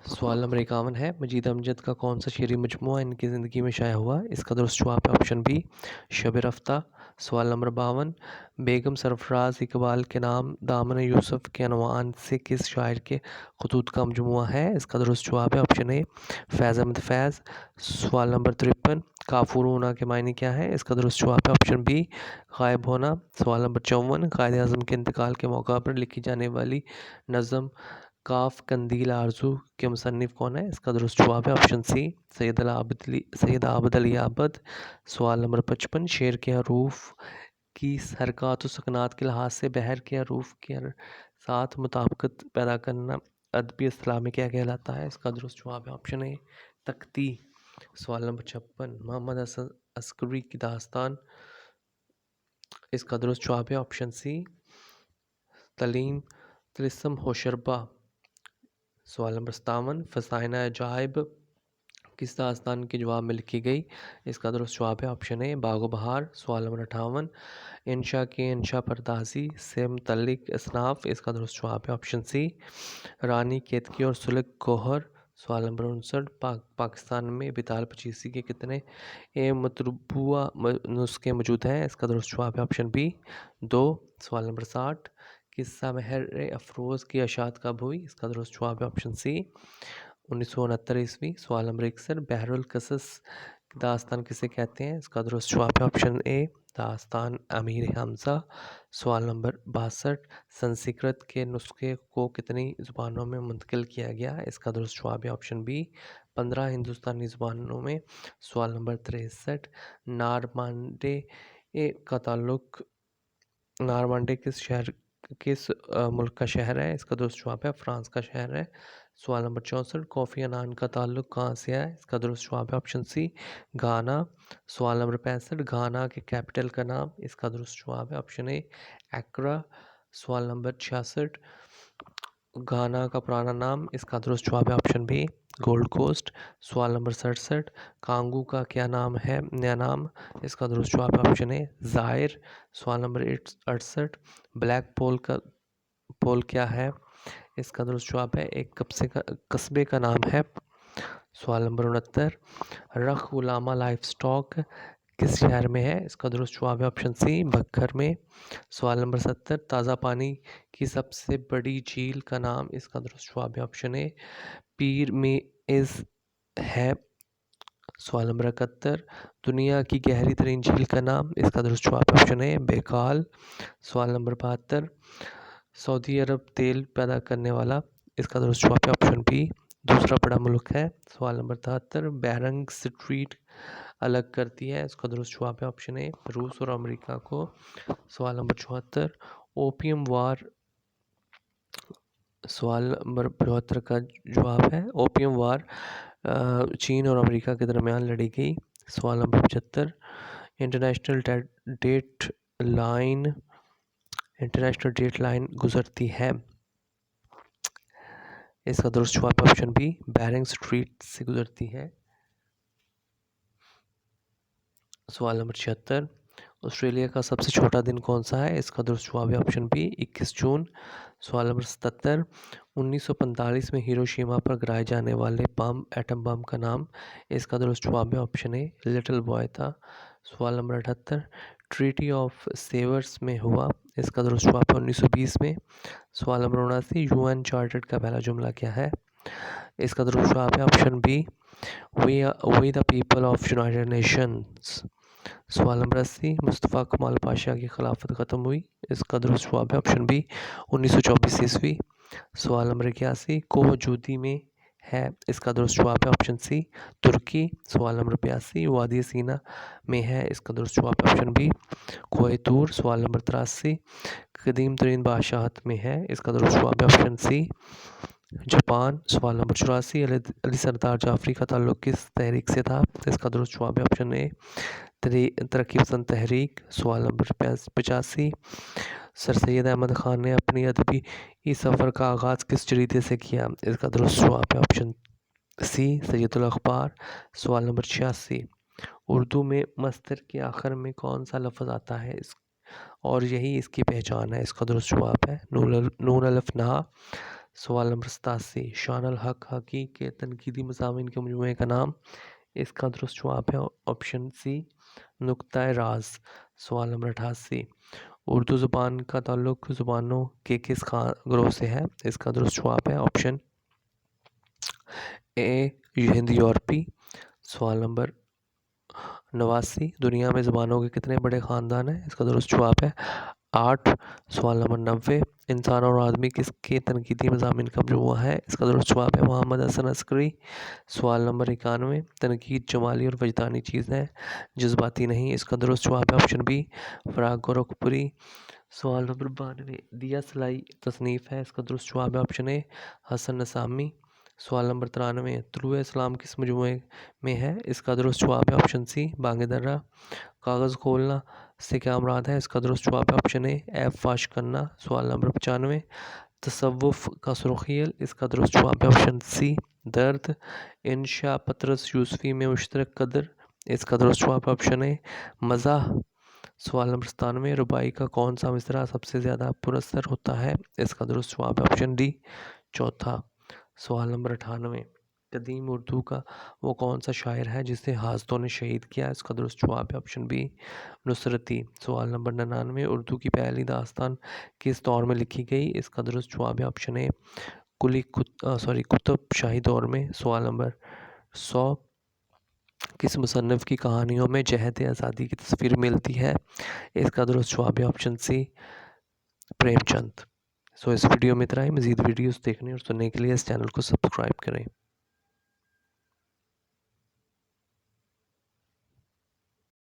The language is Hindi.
सवाल नंबर 51 है, मजीद अमजद का कौन सा शेरी मजमूआ इनकी ज़िंदगी में शाया हुआ? इसका दुरुस्त जवाब है ऑप्शन बी, शब रफ्ता। सवाल नंबर 52, बेगम सरफराज इकबाल के नाम दामन यूसुफ के अनवान से किस शायर के खतूत का मजमूआ है? इसका दुरुस्त जवाब है ऑप्शन ए, फैज़ अहमद फैज़। सवाल नंबर 53, काफूरूना के मायने क्या है? इसका दुरुस्त जवाब है ऑप्शन बी, गायब होना। सवाल नंबर 54, कायद आज़म के इंतकाल के मौका पर लिखी जाने वाली नज़म काफ कंदील आरजू के मुसन्निफ़ कौन है? इसका दुरुस्त जवाब है ऑप्शन सी, सैयद आबद अली आबद। सवाल नंबर 55, शेर के हरूफ की हरकत व सकनात के लिहाज से बहर के हरूफ के साथ मुताबिकत पैदा करना अदबी इस्तिलाह में क्या कहलाता है? इसका दुरुस्त जवाब है ऑप्शन ए, तख्ती। सवाल नंबर 56, मोहम्मद हसन अस्करी की दास्तान, इसका दुरुस्त जवाब है ऑप्शन सी, तलीम तिलिस्म होशरबा। सवाल नंबर 57, फ़साइना अजाइब किस दास्तान के जवाब में लिखी गई? इसका दुरुस्त जवाब है ऑप्शन ए, बागो बहार। सवाल नंबर 58, इंशा की इंशा परदासी से मुतल्लिक असनाफ, इसका दुरुस्त जवाब है ऑप्शन सी, रानी केतकी और सुलग गौहर। सवाल नंबर 59, पाकिस्तान में बिताल पचीसी के कितने मतरूबुआ नुस्खे मौजूद हैं? इसका दुरुस्त जवाब है ऑप्शन बी, 2। सवाल नंबर 60, किस्सा महर अफरोज़ की अशात कब हुई? इसका दुरुस्त जवाब है ऑप्शन सी, 1969 ईस्वी। सवाल नंबर 61, बहरुल कसस दास्तान किसे कहते हैं? इसका दुरुस्त जवाब है ऑप्शन ए, दास्तान अमीर हमज़ा। सवाल नंबर 62, संस्कृत के नुस्खे को कितनी ज़ुबानों में मुंतकिल किया गया? इसका दुरुस्त जवाब है ऑप्शन बी, 15 हिंदुस्तानी ज़ुबानों में। सवाल नंबर 63, नारमांडे का ताल्लुक नारमांडे किस मुल्क का शहर है? इसका दुरुस्त जवाब है फ्रांस का शहर है। सवाल नंबर 64, कोफी अनान का ताल्लुक कहाँ से है? इसका दुरुस्त जवाब है ऑप्शन सी, घाना। सवाल नंबर 65, घाना के कैपिटल का नाम? इसका दुरुस्त जवाब है ऑप्शन ए, एक्रा। सवाल नंबर 66, घाना का पुराना नाम? इसका दुरुस्त जवाब है ऑप्शन बी, गोल्ड कोस्ट। सवाल नंबर 67, कांगू का क्या नाम है, नया नाम? इसका दुरुस्त जवाब है ऑप्शन ए, ज़ाहिर। सवाल नंबर 68, ब्लैक पोल क्या है? इसका दुरुस्त जवाब है एक कस्बे का नाम है। सवाल नंबर 69, रख गुलामा लाइफ स्टॉक किस शहर में है? इसका दुरुस्त जवाब है ऑप्शन सी, बक्खर में। सवाल नंबर 70, ताज़ा पानी की सबसे बड़ी झील का नाम? इसका दुरुस्त जवाब है ऑप्शन ए, पीर में इज़ है। सवाल नंबर 71, दुनिया की गहरी तरीन झील का नाम? इसका दुरुस्त जवाब है ऑप्शन ए, बेकाल। सवाल नंबर 72, सऊदी अरब तेल पैदा करने वाला? इसका दुरुस्त जवाब है ऑप्शन बी, दूसरा बड़ा मुल्क है। सवाल नंबर 73, बैरंग स्ट्रीट अलग करती है? इसका दुरुस्त जवाब है ऑप्शन ए, रूस और अमेरिका को। सवाल नंबर 74, ओपियम वार सवाल नंबर 72 का जवाब है ओपियम वार चीन और अमेरिका के दरमियान लड़ी गई। सवाल number 75, international date line international date line गुजरती है? इसका दुरुस्त जवाब ऑप्शन बी, बैरिंग स्ट्रीट से गुजरती है। सवाल नंबर 76, ऑस्ट्रेलिया का सबसे छोटा दिन कौन सा है? इसका दुरुस्त जवाब है ऑप्शन बी, 21 जून। सवाल नंबर 77, 1945 में हिरोशिमा पर गिराए जाने वाले एटम बम का नाम? इसका दुरुस्त जवाब है ऑप्शन ए, लिटिल बॉय था। सवाल नंबर 78, ट्रीटी ऑफ सेवर्स में हुआ? इसका दुरुस्त जवाब है 1920 में। सवाल नंबर 79, यूएन चार्टर का पहला जुमला क्या है? इसका दुरुस्त जवाब है option B, we the people of United Nations. सवाल नंबर 80, मुस्तफ़ा कमाल पाशा की खिलाफत ख़त्म हुई? इसका दुरुस्त जवाब है ऑप्शन बी, 1924 ईस्वी। सवाल नंबर 81, कोहजूदी में है? इसका दुरुस्त जवाब है ऑप्शन सी, तुर्की। सवाल नंबर 82, वादी सीना में है? इसका दुरुस्त जवाब है ऑप्शन बी, कोहितूर। सवाल नंबर 83, कदीम तरीन बादशाहत में है? इसका दुरुस्त जवाब है ऑप्शन सी, जापान। सवाल नंबर 84, अली सरदार जाफरी का ताल्लुक किस तहरीक से था? इसका दुरुस्त जवाब है ऑप्शन ए, तरक्की पसंद तहरीक। सवाल नंबर 85, सर सैयद अहमद ख़ान ने अपनी अदबी सफ़र का आगाज़ किस जरीदे से किया? इसका दुरुस्त जवाब है ऑप्शन सी, सैयदुल अखबार। सवाल नंबर 86, उर्दू में मस्तर के आखिर में कौन सा लफ्ज़ आता है और यही इसकी पहचान है? इसका दुरुस्त जवाब है नून अलिफ ना। सवाल नंबर 87 शान अल हक हकी के तनकीदी मज़ामीन के मजमूए का नाम। इसका दुरुस्त जवाब है ऑप्शन सी नुक्ता राज। सवाल नंबर 88 उर्दू ज़ुबान का ताल्लुक़ ज़ुबानों के किस ग्रोह से है। इसका दुरुस्त जवाब है ऑप्शन ए हिंद यूरोपी। सवाल नंबर 89 दुनिया में ज़ुबानों के कितने बड़े ख़ानदान हैं। इसका दुरुस्त जवाब है 8। सवाल नंबर 90 इंसान और आदमी किसके तनकीदी मज़ामीन का मजमूआ है। इसका दुरुस्त जवाब है मोहम्मद हसन अस्करी। सवाल नंबर 91 तनकीद जमाली और वजदानी चीज़ है जज्बाती नहीं। इसका दुरुस्त जवाब है ऑप्शन बी फ़राग गोरखपुरी। सवाल नंबर 92 दिया सलाई तसनीफ़ है। इसका दुरुस्त जवाब है ऑप्शन ए हसन नसामी। सवाल नंबर 93 तुलुए इस्लाम किस मजमूए में है। इसका दुरुस्त जवाब है ऑप्शन सी बांग दर्रा। कागज़ खोलना से क्या मुराद है। इसका दुरुस्त जवाब है ऑप्शन ए ऐब फाश करना। सवाल नंबर 95 तसव्वुफ़ का सुर्ख़ियल। इसका दुरुस्त जवाब है ऑप्शन सी दर्द। इंशा पतरस यूसुफ़ी में मुश्तरक कदर। इसका दुरुस्त जवाब है ऑप्शन ए मज़ाह। सवाल नंबर 97 रुबाई का कौन सा मिसरा सबसे ज़्यादा पुरस्सर होता है। इसका दुरुस्त जवाब है ऑप्शन डी चौथा। सवाल नंबर 98 कदीम उर्दू का वो कौन सा शायर है जिसे हाजतों ने शहीद किया। इसका दुरुस्त जवाब है ऑप्शन बी नुसरती। सवाल नंबर 99 उर्दू की पहली दास्तान किस दौर में लिखी गई। इसका दुरुस्त जवाब है ऑप्शन ए कुतुब शाही दौर में। सवाल नंबर 100 किस मुसन्निफ़ की कहानियों में जहद आज़ादी की तस्वीर मिलती है। इसका दुरुस्त जवाब है ऑप्शन सी प्रेमचंद। इस वीडियो में इतना ही। मज़ीद वीडियोस देखने और सुनने के लिए इस चैनल को सब्सक्राइब करें।